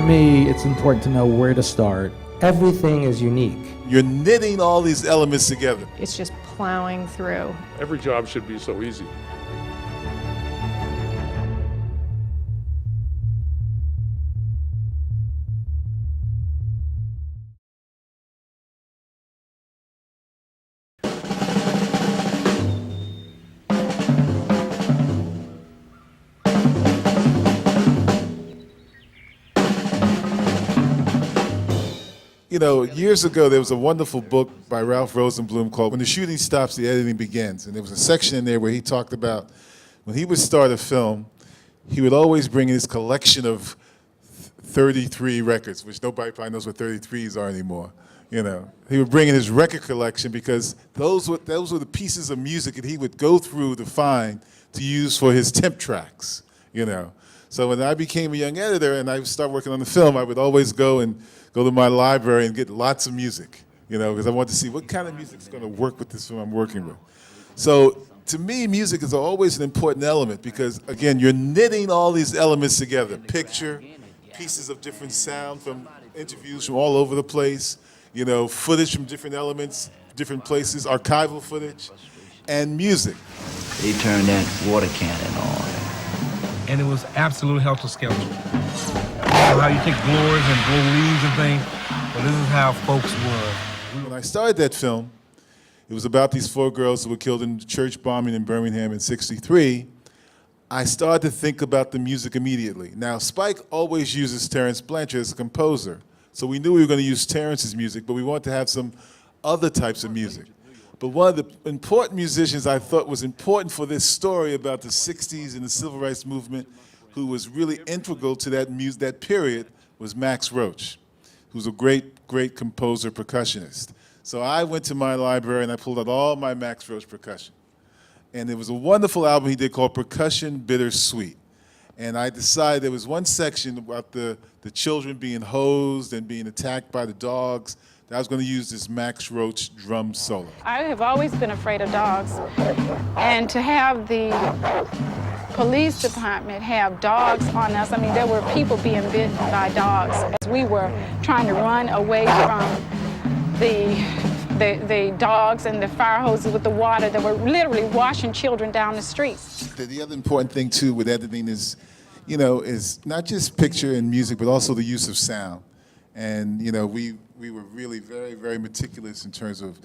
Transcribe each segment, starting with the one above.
me, it's important to know where to start. Everything is unique. You're knitting all these elements together. It's just plowing through. Every job should be so easy. You know, years ago, there was a wonderful book by Ralph Rosenblum called When the Shooting Stops, the Editing Begins. And there was a section in there where he talked about when he would start a film, he would always bring in his collection of 33 records, which nobody probably knows what 33s are anymore. You know, he would bring in his record collection because those were the pieces of music that he would go through to find to use for his temp tracks, you know. So when I became a young editor and I started working on the film, I would always go to my library and get lots of music, you know, because I wanted to see what kind of music is going to work with this film I'm working with. So to me, music is always an important element because, again, you're knitting all these elements together. Picture, pieces of different sound from interviews from all over the place, you know, footage from different elements, different places, archival footage, and music. They turned that water cannon on. And it was absolute helter-skelter. How you take blowers and blow leaves and things, but this is how folks were. When I started that film, it was about these 4 girls who were killed in the church bombing in Birmingham in '63. I started to think about the music immediately. Now, Spike always uses Terence Blanchard as a composer, so we knew we were going to use Terence's music, but we wanted to have some other types of music. But one of the important musicians I thought was important for this story about the '60s and the Civil Rights Movement, who was really integral to that period, was Max Roach, who's a great composer, percussionist. So I went to my library and I pulled out all my Max Roach percussion. And there was a wonderful album he did called Percussion Bittersweet. And I decided there was one section about the children being hosed and being attacked by the dogs, that I was going to use this Max Roach drum solo. I have always been afraid of dogs, and to have the police department have dogs on us, I mean, there were people being bitten by dogs as we were trying to run away from the dogs and the fire hoses with the water that were literally washing children down the streets. The other important thing, too, with editing is, you know, is not just picture and music, but also the use of sound. And, you know, we were really very, very meticulous in terms of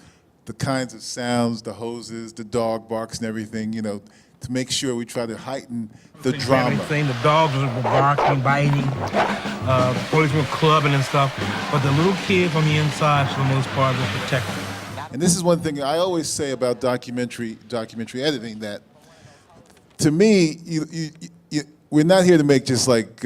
the kinds of sounds, the hoses, the dog barks and everything, you know, to make sure we try to heighten the drama. The dogs were barking, biting, the police were clubbing and stuff, but the little kids on the inside, for the most part, were protected. And this is one thing I always say about documentary editing, that to me, we're not here to make just like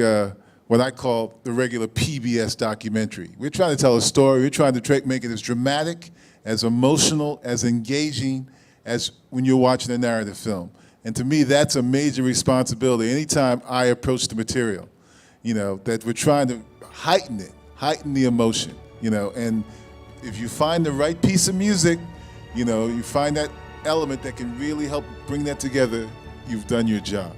what I call the regular PBS documentary. We're trying to tell a story. We're trying to make it as dramatic, as emotional, as engaging as when you're watching a narrative film. And to me, that's a major responsibility anytime I approach the material, you know, that we're trying to heighten it, heighten the emotion, you know, and if you find the right piece of music, you know, you find that element that can really help bring that together, you've done your job.